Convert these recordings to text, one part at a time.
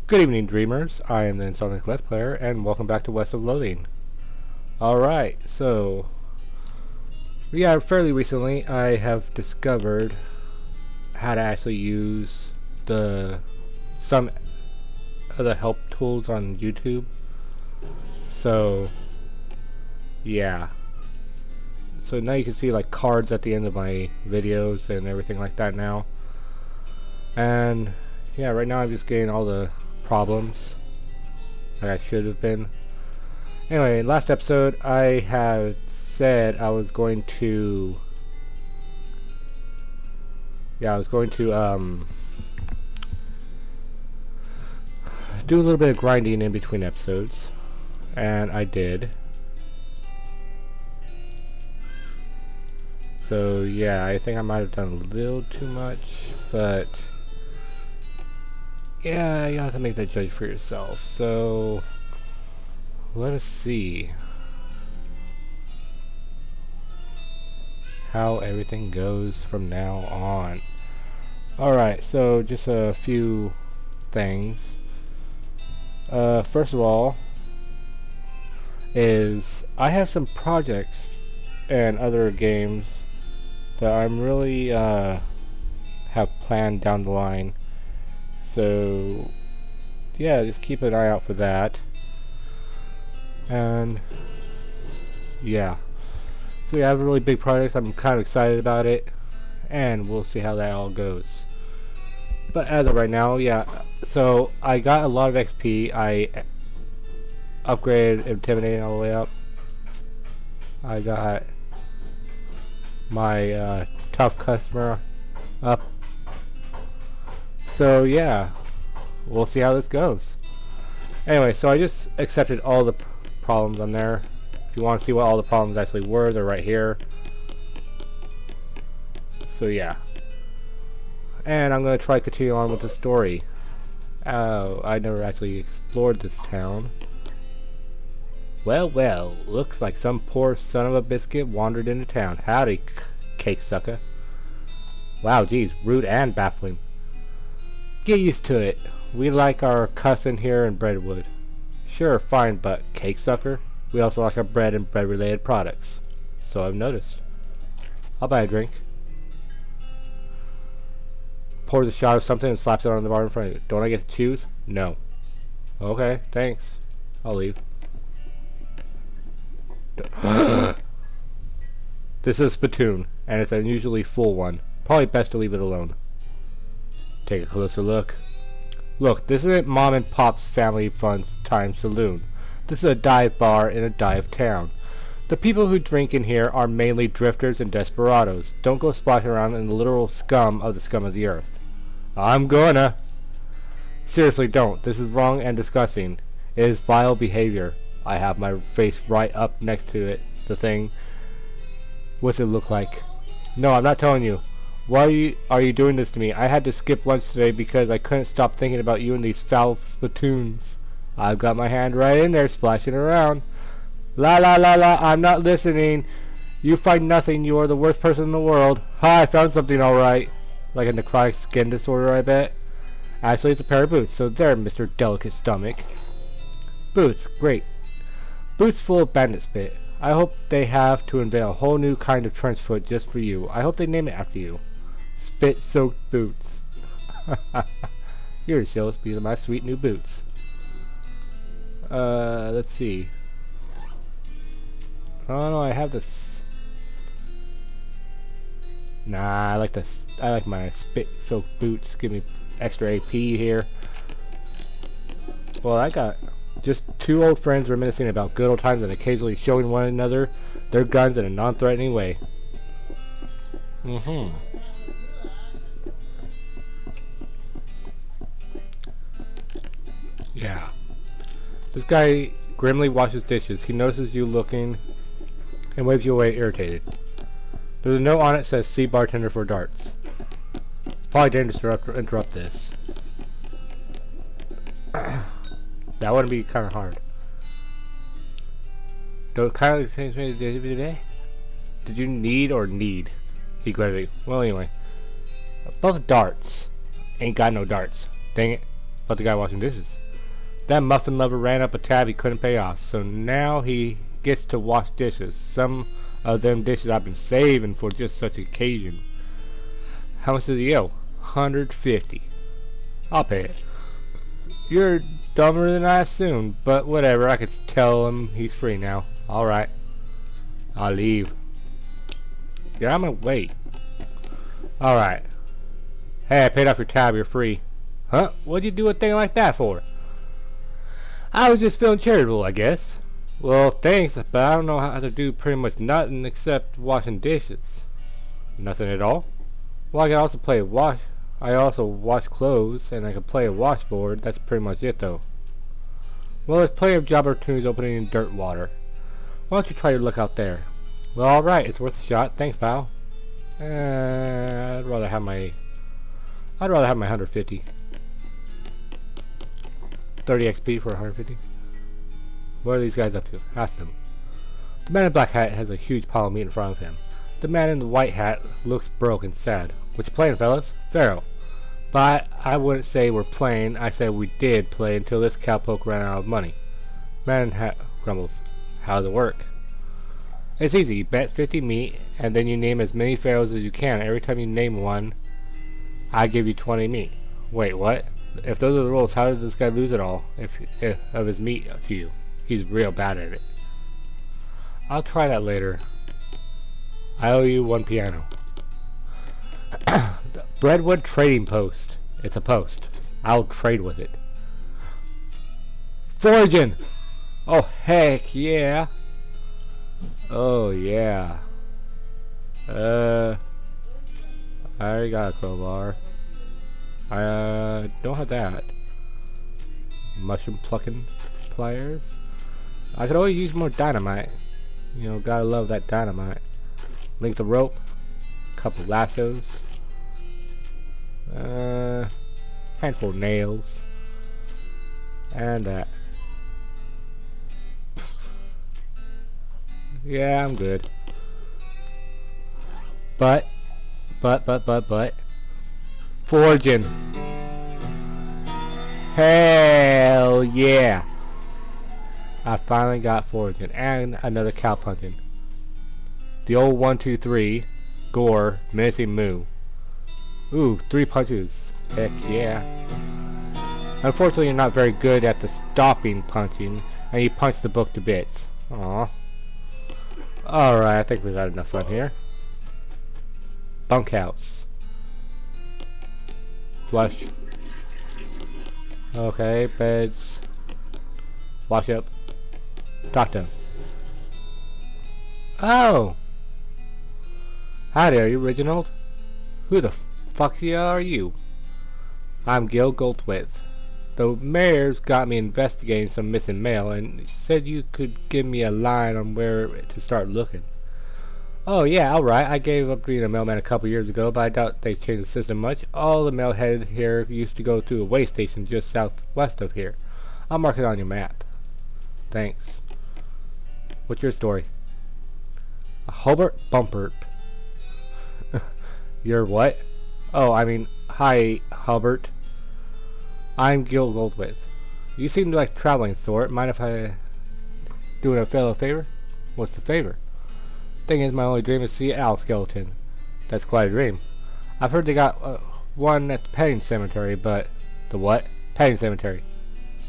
Good evening, dreamers. I am the Insomniac Let's Player, and welcome back to West of Loathing. Alright, so... fairly recently, I have discovered how to actually use some of the help tools on YouTube. So, yeah. So now you can see like cards at the end of my videos and everything like that now. And, yeah, right now I'm just getting all the problems like I should have been. Anyway, last episode I had said I was going to do a little bit of grinding in between episodes, and I did. So yeah, I think I might have done a little too much, but yeah, you have to make that judge for yourself. So let us see how everything goes from now on. Alright, so just a few things. First of all, is I have some projects and other games that I'm really have planned down the line. So yeah, just keep an eye out for that. And yeah, so yeah, I have a really big project. I'm kind of excited about it, and we'll see how that all goes. But as of right now, yeah, so I got a lot of XP. I upgraded Intimidating all the way up. I got my tough customer up. So yeah, we'll see how this goes. Anyway, so I just accepted all the problems on there. If you want to see what all the problems actually were, they're right here. So yeah. And I'm going to try to continue on with the story. Oh, I never actually explored this town. Well, well, looks like some poor son of a biscuit wandered into town. Howdy, cake sucker. Wow, geez, rude and baffling. Get used to it. We like our cussing here in Breadwood. Sure, fine, but cake sucker? We also like our bread and bread related products. So I've noticed. I'll buy a drink. Pours a shot of something and slaps it on the bar in front of you. Don't I get to choose? No. Okay, thanks. I'll leave. This is a spittoon, and it's an unusually full one. Probably best to leave it alone. Take a closer look. Look, this isn't Mom and Pop's Family Fun Time Saloon. This is a dive bar in a dive town. The people who drink in here are mainly drifters and desperados. Don't go splashing around in the literal scum of the earth. I'm gonna. Seriously, don't. This is wrong and disgusting. It is vile behavior. I have my face right up next to it. The thing. What's it look like? No, I'm not telling you. Why are you doing this to me? I had to skip lunch today because I couldn't stop thinking about you and these foul spittoons. I've got my hand right in there splashing around. La la la la, I'm not listening. You find nothing, you are the worst person in the world. Ha, I found something alright. Like a necrotic skin disorder, I bet. Actually, it's a pair of boots, so there, Mr. Delicate Stomach. Boots, great. Boots full of bandit spit. I hope they have to invent a whole new kind of trench foot just for you. I hope they name it after you. Spit-soaked boots. You're as jealous because of my sweet new boots. Let's see. Oh no, I have this. Nah, I like my spit-soaked boots. Give me extra AP here. Well, I got just two old friends reminiscing about good old times and occasionally showing one another their guns in a non-threatening way. Yeah. This guy grimly washes dishes. He notices you looking and waves you away irritated. There's a note on it that says, see bartender for darts. It's probably dangerous to interrupt this. That wouldn't be kind of hard. Don't kind of change me today? Did you need or need? He glared at you. Well, anyway. Both darts. Ain't got no darts. Dang it. but the guy washing dishes. That muffin lover ran up a tab he couldn't pay off, so now he gets to wash dishes. Some of them dishes I've been saving for just such an occasion. How much does he owe? 150. I'll pay it. You're dumber than I assumed, but whatever, I could tell him he's free now. Alright. I'll leave. Get out of my way. Alright. Hey, I paid off your tab, you're free. Huh? What'd you do a thing like that for? I was just feeling charitable, I guess. Well, thanks, but I don't know how to do pretty much nothing except washing dishes. Nothing at all? Well, I can also play wash. I also wash clothes, and I can play a washboard. That's pretty much it, though. Well, there's plenty of job opportunities opening in dirt water. Why don't you try your luck out there? Well, alright, it's worth a shot. Thanks, pal. I'd rather have my 150. 30 XP for 150. What are these guys up to? Ask them. The man in the black hat has a huge pile of meat in front of him. The man in the white hat looks broke and sad. What you playing, fellas? Pharaoh. But I wouldn't say we're playing. I said we did play until this cowpoke ran out of money. Man in hat grumbles. How does it work? It's easy. You bet 50 meat, and then you name as many pharaohs as you can. Every time you name one, I give you 20 meat. Wait, what? If those are the rules, how did this guy lose it all if of his meat to you? He's real bad at it. I'll try that later. I owe you 1 piano. Breadwood Trading Post. It's a post. I'll trade with it. Foraging! Oh, heck yeah. Oh, yeah. I already got a crowbar. I don't have that. Mushroom plucking pliers. I could always use more dynamite. You know, gotta love that dynamite. Length of rope. Couple lassos. Handful of nails. And that. Yeah, I'm good. But. Foraging. Hell yeah. I finally got foraging. And another cow punching. The old 1, 2, 3. Gore. Menacing moo. Ooh, 3 punches. Heck yeah. Unfortunately, you're not very good at the stopping punching. And you punch the book to bits. Aww. Alright, I think we got enough fun here. Bunkhouse. Flush. Okay, beds. Wash up. Doctor. Oh! Howdy, are you Reginald? Who the fuck are you? I'm Gil Goldthwait. The mayor's got me investigating some missing mail and said you could give me a line on where to start looking. Oh yeah, alright. I gave up being a mailman a couple years ago, but I doubt they changed the system much. All the mail headed here used to go to a way station just southwest of here. I'll mark it on your map. Thanks. What's your story? Hobart Bumpert. You're what? Oh, I mean, hi, Hubert. I'm Gil Goldthwait. You seem like a traveling sort. Mind if I do a fellow favor? What's the favor? Thing is, my only dream is to see Owl Skeleton. That's quite a dream. I've heard they got one at the petting cemetery, but... The what? Petting cemetery.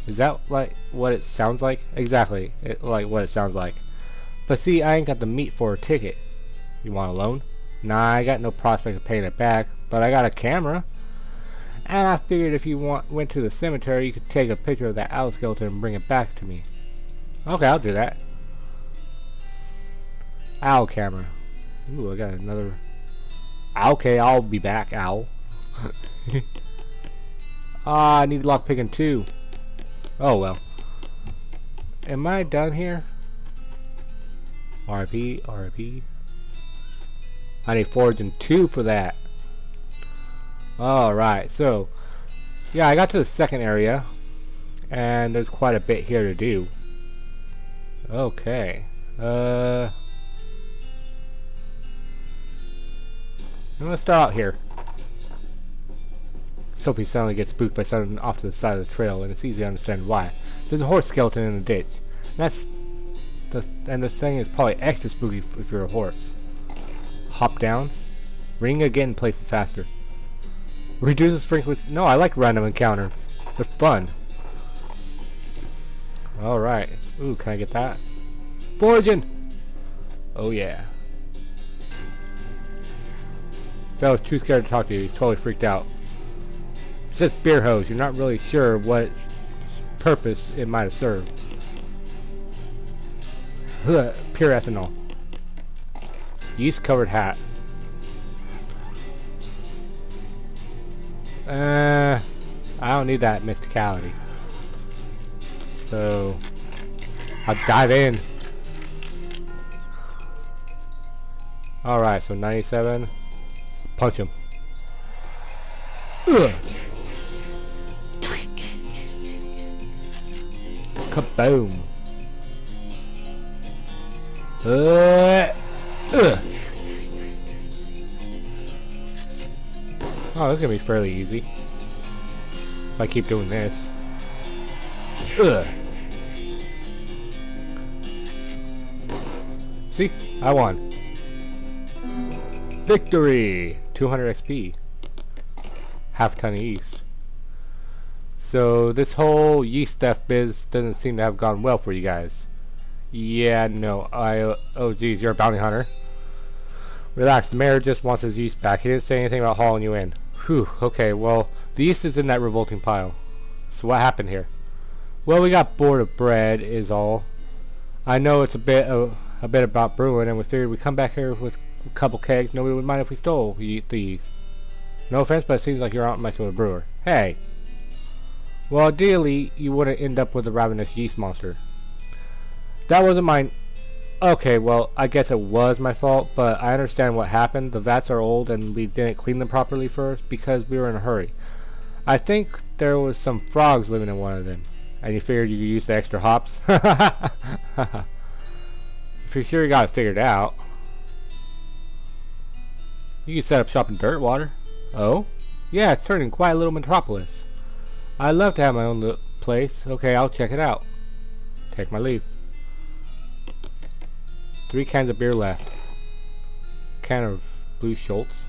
Is that like what it sounds like? Exactly, like what it sounds like. But see, I ain't got the meat for a ticket. You want a loan? Nah, I got no prospect of paying it back, but I got a camera. And I figured if you went to the cemetery, you could take a picture of that owl skeleton and bring it back to me. Okay, I'll do that. Owl camera. Ooh, I got another... Okay, I'll be back, owl. I need lockpicking too. Oh well. Am I done here? RIP, RIP. I need foraging 2 for that. Alright, so yeah, I got to the second area and there's quite a bit here to do. Okay. I'm gonna start out here. Sophie suddenly gets spooked by something off to the side of the trail, and it's easy to understand why. There's a horse skeleton in the ditch. And this thing is probably extra spooky if you're a horse. Hop down. Ring again places faster. Reduces strength with... No, I like random encounters. They're fun. Alright. Ooh, can I get that? Foraging! Oh yeah. Belle was too scared to talk to you. He's totally freaked out. It says beer hose. You're not really sure what purpose it might have served. Pure ethanol. Yeast covered hat. I don't need that mysticality. So I'll dive in. Alright, so 97. Punch him. Ugh. Kaboom. Oh, this is gonna be fairly easy if I keep doing this. Ugh. See? I won. Victory! 200 XP. Half ton of yeast. So this whole yeast theft biz doesn't seem to have gone well for you guys. Yeah, no. Oh geez, you're a bounty hunter. Relax, the mayor just wants his yeast back. He didn't say anything about hauling you in. Whew, okay, well, the yeast is in that revolting pile. So what happened here? Well, we got bored of bread, is all. I know it's a bit about brewing, and we figured we'd come back here with a couple kegs. Nobody would mind if we stole the yeast. No offense, but it seems like you're out messing with a brewer. Hey! Well, ideally, you wouldn't end up with a ravenous yeast monster. That wasn't mine. Okay, well, I guess it was my fault, but I understand what happened. The vats are old, and we didn't clean them properly first because we were in a hurry. I think there was some frogs living in one of them, and you figured you could use the extra hops? If you're sure you got it figured out, you can set up shop in Dirtwater. Oh? Yeah, it's turning quite a little metropolis. I'd love to have my own little place. Okay, I'll check it out. Take my leave. 3 cans of beer left. Can of Blue Schultz.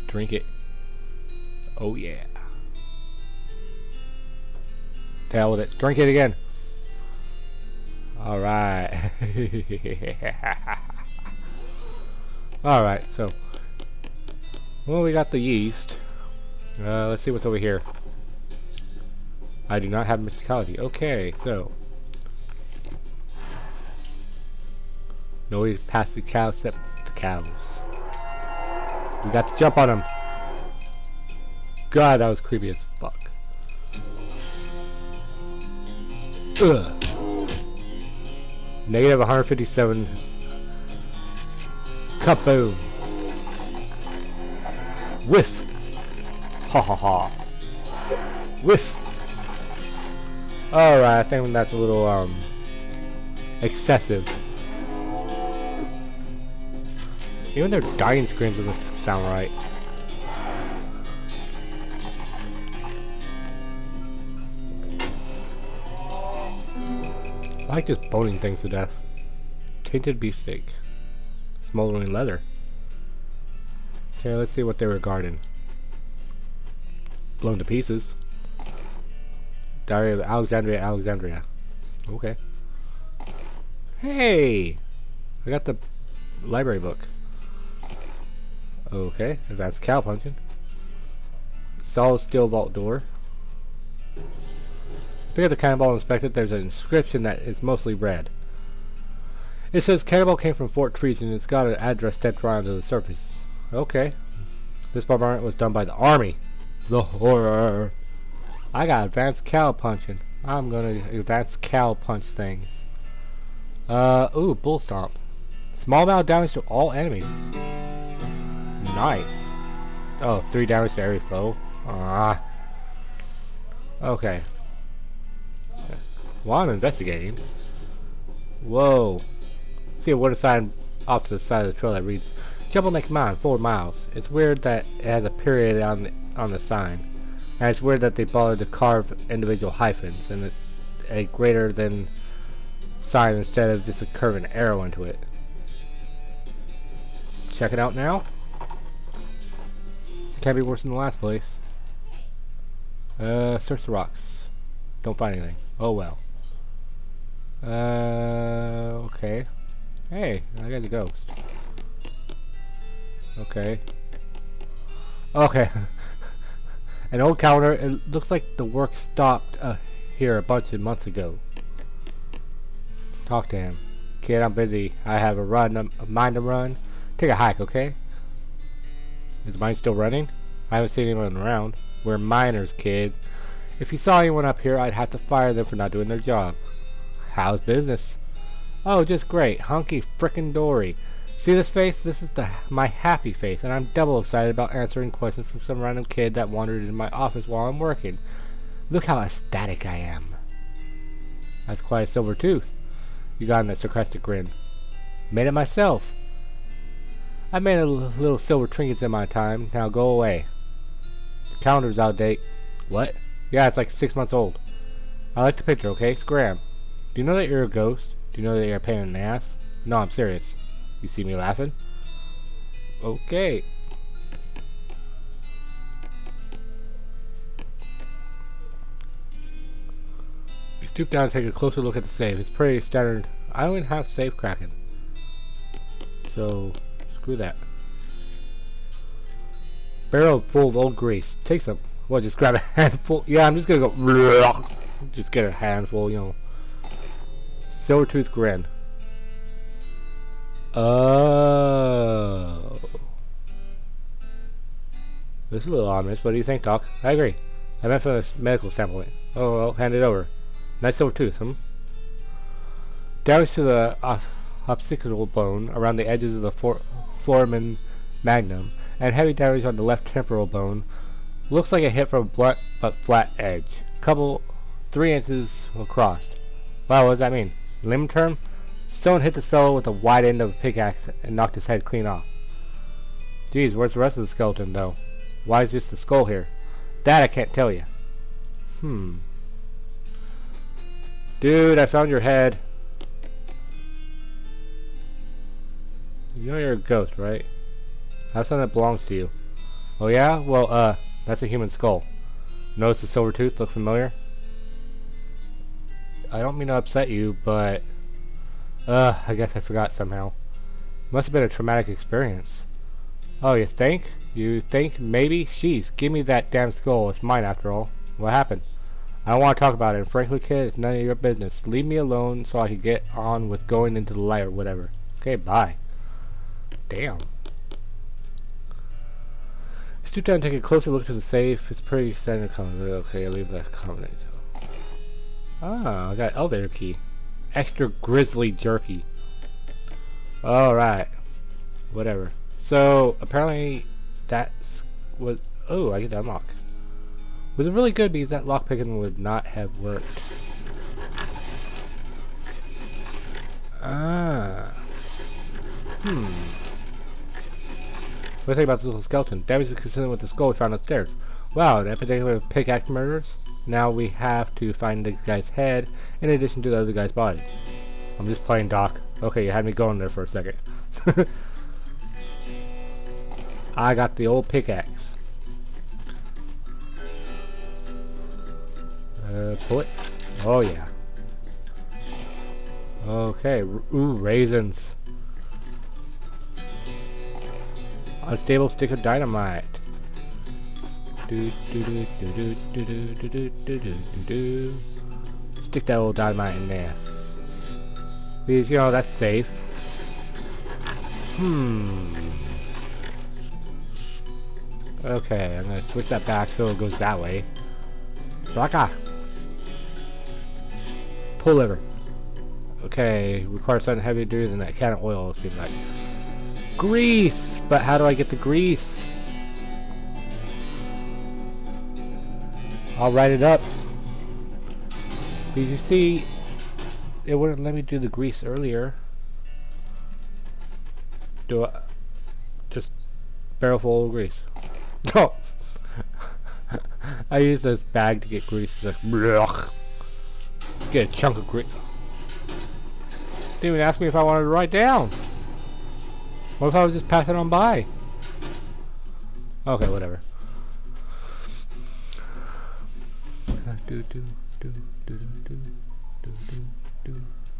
Drink it. Oh yeah. To hell with it. Drink it again. Alright. Alright, so. Well, we got the yeast. Let's see what's over here. I do not have mysticality. Okay, so. Nobody's past the cows except the cows. We got to jump on them. God, that was creepy as fuck. Ugh. Negative 157. Kaboom. Whiff. Ha ha ha. Whiff. Alright, I think that's a little, excessive. Even their dying screams doesn't sound right. I like just boning things to death. Tainted beefsteak. Smoldering leather. Okay, let's see what they were guarding. Blown to pieces. Diary of Alexandria, Alexandria. Okay. Hey! I got the library book. Okay, advanced cow punching. Solid steel vault door. Pick up the cannonball and inspect it. There's an inscription that is mostly red. It says cannonball came from Fort Trees and it's got an address stepped right onto the surface. Okay. This bombardment was done by the army. The horror. I got advanced cow punching. I'm gonna advanced cow punch things. Ooh, bull stomp. Small amount of damage to all enemies. Nice. Oh, 3 damage to every foe. Ah. Okay. While I'm investigating. Whoa. See a wooden sign off to the side of the trail that reads Jumble Neck Mountain, 4 miles. It's weird that it has a period on the sign. And it's weird that they bothered to carve individual hyphens and a greater than sign instead of just a curve and arrow into it. Check it out now. Can't be worse than the last place. Search the rocks. Don't find anything. Oh well. Okay. Hey, I got a ghost. Okay. Okay. An old counter. It looks like the work stopped here a bunch of months ago. Talk to him. Kid, I'm busy. I have a mind to run. Take a hike, okay? Is mine still running? I haven't seen anyone around. We're miners, kid. If you saw anyone up here, I'd have to fire them for not doing their job. How's business? Oh, just great. Hunky frickin' dory. See this face? This is my happy face, and I'm double excited about answering questions from some random kid that wandered into my office while I'm working. Look how ecstatic I am. That's quite a silver tooth. You got in that sarcastic grin. Made it myself. I made a little silver trinkets in my time. Now go away. The calendar's out of date. What? Yeah, it's like 6 months old. I like the picture, okay? Scram. Do you know that you're a ghost? Do you know that you're a pain in the ass? No, I'm serious. You see me laughing? Okay. We stoop down and take a closer look at the safe. It's pretty standard. I don't even have safe cracking. So, screw that. Barrel full of old grease. Take some. Well, just grab a handful. Yeah, I'm just gonna go. Just get a handful, you know. Silvertooth grin. Oh. This is a little ominous. What do you think, Doc? I agree. I meant from a medical standpoint. Oh, well, hand it over. Nice silver tooth, Damage to the occipital bone around the edges of the foramen magnum, and heavy damage on the left temporal bone. Looks like a hit from a blunt but flat edge. 3 inches across. Wow, what does that mean? Limb term? Someone hit this fellow with the wide end of a pickaxe and knocked his head clean off. Geez, where's the rest of the skeleton, though? Why is just the skull here? That I can't tell you. Dude, I found your head. You know you're a ghost, right? I have something that belongs to you. Oh yeah? Well, that's a human skull. Notice the silver tooth look familiar? I don't mean to upset you, but... I guess I forgot somehow. Must have been a traumatic experience. Oh, you think? You think? Maybe? Jeez, give me that damn skull. It's mine after all. What happened? I don't want to talk about it, and frankly, kid, it's none of your business. Leave me alone so I can get on with going into the light or whatever. Okay, bye. Damn. Stoop down and take a closer look to the safe. It's pretty standard comment. Okay, I'll leave that comment. Ah, I got elevator key. Extra grizzly jerky. Alright. Whatever. So, apparently, that's what... Oh, I get to unlock. Was it really good because that lockpicking would not have worked. Ah. What do you think about this little skeleton? Damage is consistent with the skull we found upstairs. Wow, that particular pickaxe murders? Now we have to find this guy's head in addition to the other guy's body. I'm just playing Doc. Okay, you had me going there for a second. I got the old pickaxe. Pull it. Oh yeah. Okay. Ooh, raisins. Unstable stick of dynamite. Stick that old dynamite in there. Because, you know, that's safe. Okay, I'm gonna switch that back so it goes that way. Blacka! Pull lever. Okay, requires something heavier to do than that can of oil, it seems like. Grease! But how do I get the grease? I'll write it up. Because you see, it wouldn't let me do the grease earlier. Do it. Just barrel full of grease. Oh! I use this bag to get grease. It's like, blech. Get a chunk of grease. Didn't even ask me if I wanted to write down. What if I was just passing on by? Okay, whatever.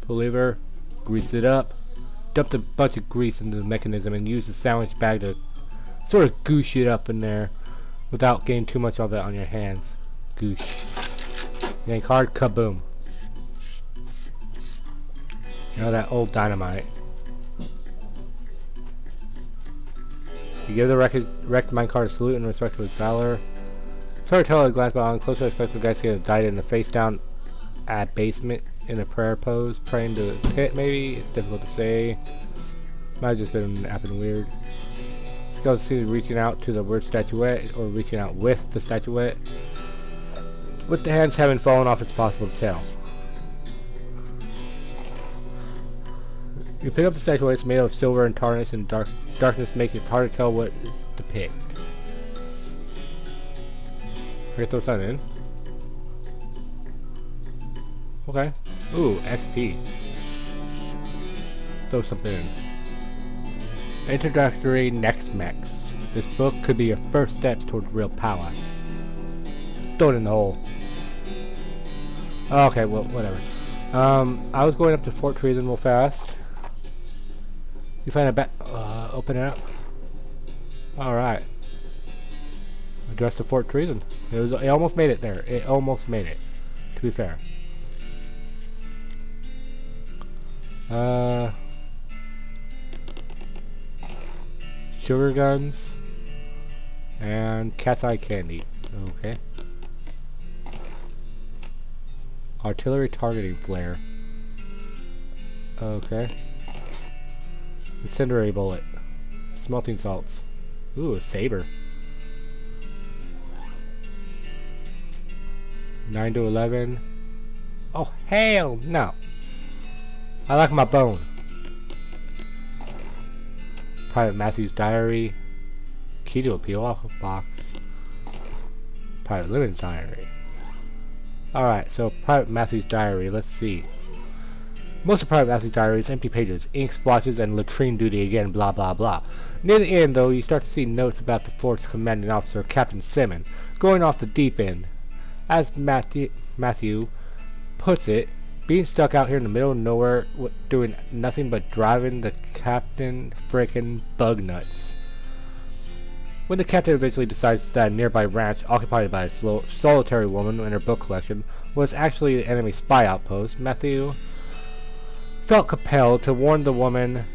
Pull lever, grease it up, dumped a bunch of grease into the mechanism, and use the sandwich bag to sort of goosh it up in there without getting too much of it on your hands. Goosh. Yank hard, kaboom. You know that old dynamite. You give the wrecked minecart a salute in respect to its valor. It's hard to tell at a glance, but on closer respect, the guy to get died in the face down at basement in a prayer pose, praying to the pit. Maybe it's difficult to say. Might have just been happening weird. Let's go see reaching out to the word statuette, or reaching out with the statuette, with the hands having fallen off. It's possible to tell. You pick up the statuette. It's made of silver and tarnish, and darkness makes it hard to tell what is depicted. I can throw something in. Okay. Ooh, XP. Throw something in. Introductory Next Mex. This book could be your first steps towards real power. Throw it in the hole. Okay, well, whatever. I was going up to Fort Treason real fast. You find a open it up. Alright. Address to Fort Treason. It almost made it there. It almost made it. To be fair. Sugar guns. And cat's eye candy. Okay. Artillery targeting flare. Okay. Incendiary bullet. Smelting salts. Ooh, a saber. 9 to 11. Oh, hell no. I like my bone. Private Matthew's diary. Key to a peel-off box. Private Lemon's diary. Alright, so Private Matthew's diary. Let's see. Most of Private Matthew's diary is empty pages, ink splotches, and latrine duty again, blah blah blah. Near the end, though, you start to see notes about the fort's commanding officer, Captain Simmon, going off the deep end. As Matthew puts it, being stuck out here in the middle of nowhere, doing nothing but driving the captain frickin' bug nuts. When the captain eventually decides that a nearby ranch occupied by a solitary woman and her book collection was actually an enemy spy outpost, Matthew felt compelled to warn the woman,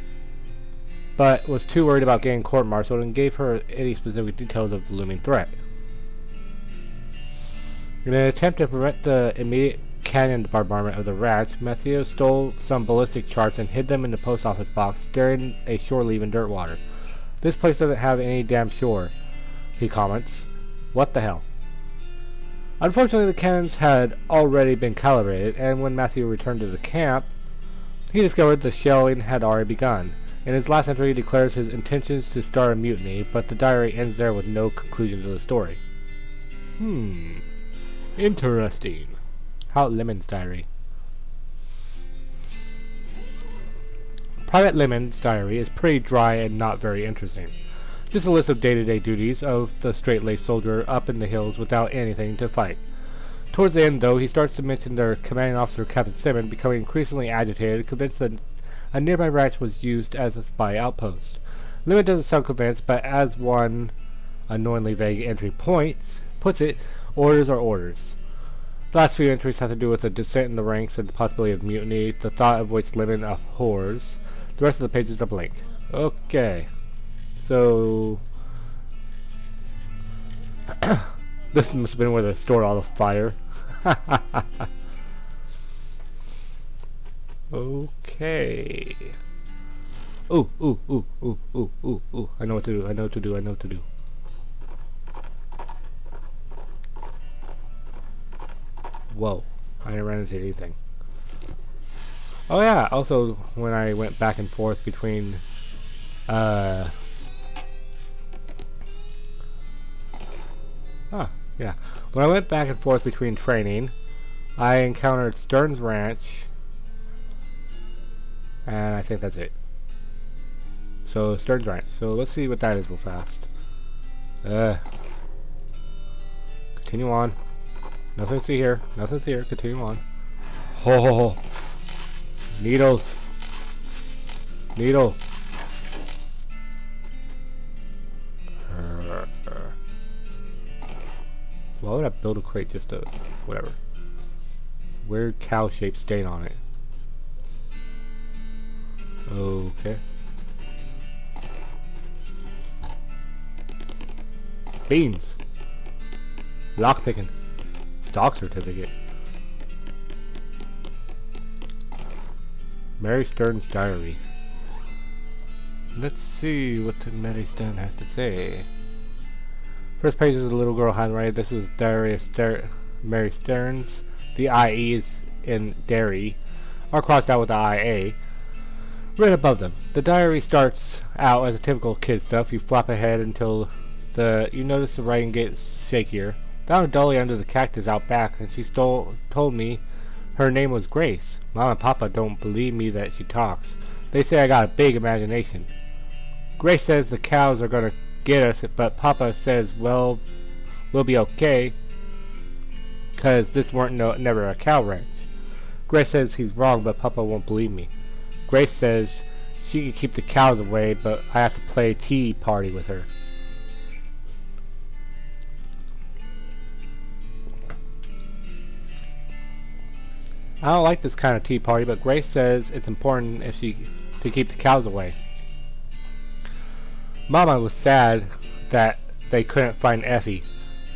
but was too worried about getting court-martialed and gave her any specific details of the looming threat. In an attempt to prevent the immediate cannon bombardment of the ranch, Matthew stole some ballistic charts and hid them in the post office box during a shore leave in Dirtwater. This place doesn't have any damn shore, he comments. What the hell? Unfortunately, the cannons had already been calibrated, and when Matthew returned to the camp, he discovered the shelling had already begun. In his last entry, he declares his intentions to start a mutiny, but the diary ends there with no conclusion to the story. Interesting. How Lemon's diary. Private Lemon's diary is pretty dry and not very interesting. Just a list of day-to-day duties of the straight-laced soldier up in the hills without anything to fight. Towards the end, though, he starts to mention their commanding officer, Captain Simmon, becoming increasingly agitated, convinced that a nearby ranch was used as a spy outpost. Lemon doesn't sound convinced, but as one annoyingly vague entry puts it, orders are orders. The last few entries have to do with a dissent in the ranks and the possibility of mutiny, the thought of which Lemon abhors. The rest of the pages are blank. Okay. So this must have been where they stored all the fire. Okay. Ooh. I know what to do. Whoa. I didn't run into anything. Oh yeah, also when I went back and forth between Huh, yeah. When I went back and forth between training, I encountered Stern's Ranch, and I think that's it. So, Stern's Ranch. So, let's see what that is real fast. Continue on. Nothing to see here. Nothing to see here. Continue on. Oh, needles. Needle. Why would I build a crate just to... whatever. Weird cow-shaped stain on it. Okay. Beans. Lockpicking. Stock certificate. Mary Stern's diary. Let's see what the Mary Stern has to say. First page is a little girl handwriting. This is diary of Mary Stern's. The IE's in dairy are crossed out with the IA right above them. The diary starts out as a typical kid stuff. You flop ahead until you notice the writing gets shakier. Found a dolly under the cactus out back, and she told me her name was Grace. Mom and Papa don't believe me that she talks. They say I got a big imagination. Grace says the cows are gonna get us, but Papa says, well, we'll be okay, cause this weren't never a cow ranch. Grace says he's wrong, but Papa won't believe me. Grace says she can keep the cows away, but I have to play tea party with her. I don't like this kind of tea party, but Grace says it's important to keep the cows away. Mama was sad that they couldn't find Effie.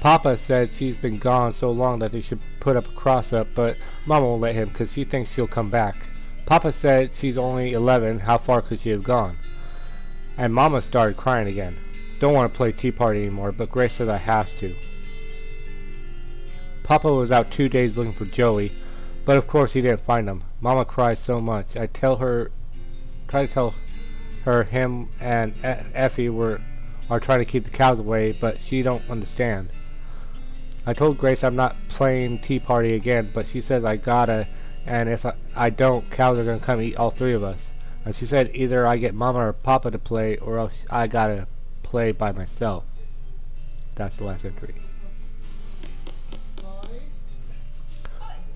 Papa said she's been gone so long that they should put up a cross-up, but Mama won't let him because she thinks she'll come back. Papa said she's only 11, how far could she have gone? And Mama started crying again. Don't want to play tea party anymore, but Grace says I have to. Papa was out 2 days looking for Joey, but of course he didn't find him. Mama cries so much. I try to tell her him and Effie are trying to keep the cows away, but she don't understand. I told Grace I'm not playing tea party again, but she says I gotta, and if I don't, cows are gonna come eat all three of us. And she said either I get Mama or Papa to play, or else I gotta play by myself. That's the last entry.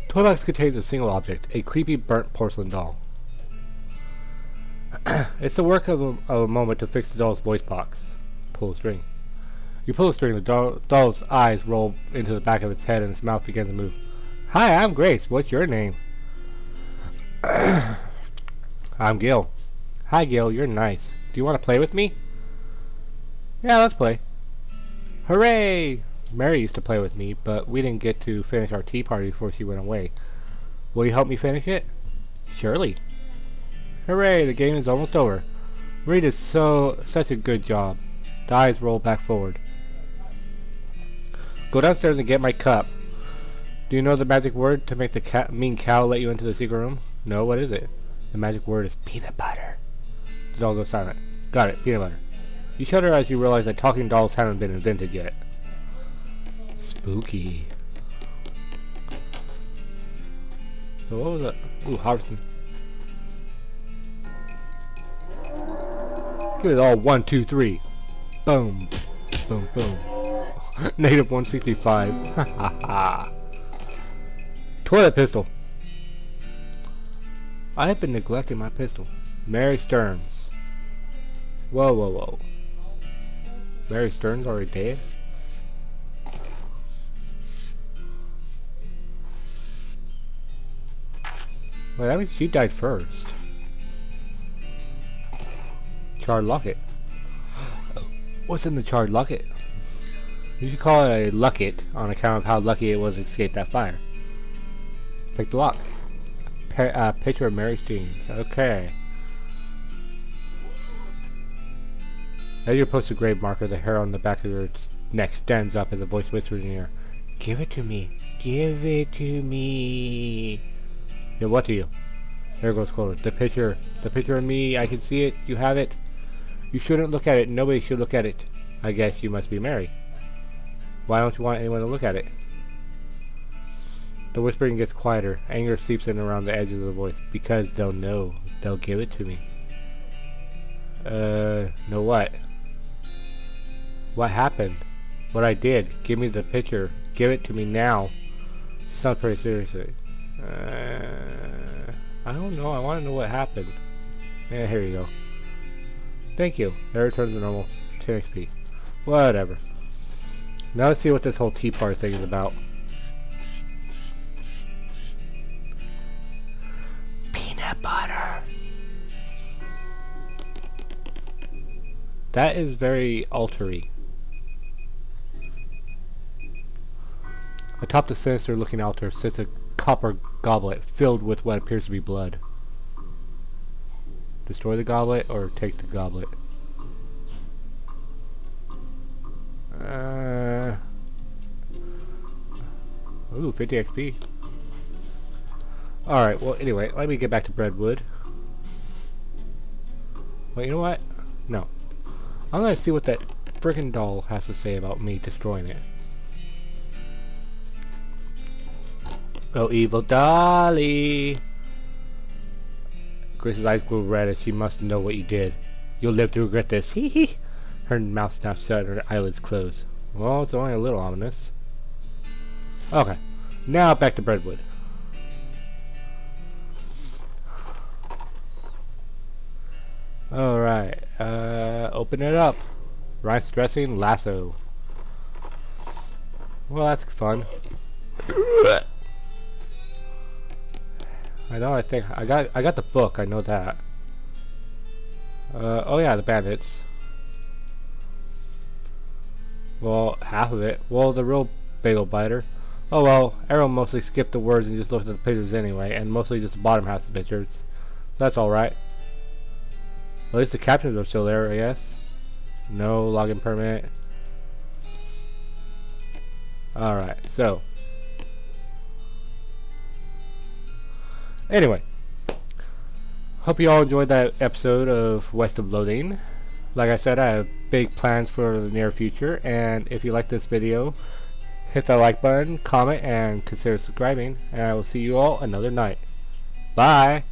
Toy box contains a single object, a creepy burnt porcelain doll. It's the work of a moment to fix the doll's voice box. Pull a string. You pull the string, the doll's eyes roll into the back of its head and its mouth begins to move. Hi, I'm Grace. What's your name? I'm Gil. Hi, Gil. You're nice. Do you want to play with me? Yeah, let's play. Hooray! Mary used to play with me, but we didn't get to finish our tea party before she went away. Will you help me finish it? Surely. Hooray, the game is almost over. Marie did such a good job. The eyes roll back forward. Go downstairs and get my cup. Do you know the magic word to make the mean cow let you into the secret room? No, what is it? The magic word is peanut butter. The doll goes silent. Got it, peanut butter. You shudder as you realize that talking dolls haven't been invented yet. Spooky. So what was that? Ooh, harvesting. Give it all 1, 2, 3. Boom. Boom, boom. Negative 165. Ha ha ha. Toilet pistol. I have been neglecting my pistol. Mary Stearns. Whoa, whoa, whoa. Mary Stearns already dead? Well, that means she died first. Charred locket. What's in the charred locket? You should call it a lucket on account of how lucky it was to escape that fire. Pick the lock. Picture of Mary Stearns. Okay. As you approach the grave marker, the hair on the back of your neck stands up as a voice whispers in your ear. Give it to me. Give it to me. Yeah, what to you? There goes closer. The picture of me, I can see it. You have it. You shouldn't look at it. Nobody should look at it. I guess you must be Mary. Why don't you want anyone to look at it? The whispering gets quieter. Anger seeps in around the edges of the voice. Because they'll know. They'll give it to me. Know what? What happened? What I did. Give me the picture. Give it to me now. She sounds pretty seriously. I don't know. I want to know what happened. Yeah, here you go. Thank you. That returns to normal. 10 XP. Whatever. Now let's see what this whole tea party thing is about. Peanut butter. That is very altery. Atop the sinister looking altar sits a copper goblet filled with what appears to be blood. Destroy the goblet or take the goblet? Ooh, 50 XP. Alright, well anyway, let me get back to Breadwood. Wait, you know what? No. I'm gonna see what that frickin' doll has to say about me destroying it. Oh, evil dolly! Grace's eyes glow red as she must know what you did. You'll live to regret this. Hee hee! Her mouth snaps shut and her eyelids close. Well, it's only a little ominous. Okay. Now back to Breadwood. Alright. Open it up. Rice dressing, lasso. Well, that's fun. I know, I think I got the book, I know that. Oh yeah, the bandits. Well, half of it. Well, the real bagel biter. Oh well, everyone mostly skipped the words and just looked at the pictures anyway, and mostly just the bottom half of the pictures. That's alright. At least the captions are still there, I guess. No login permit. Alright, so. Anyway. Hope you all enjoyed that episode of West of Loathing. Like I said, I have big plans for the near future, and if you like this video, hit that like button, comment, and consider subscribing, and I will see you all another night. Bye!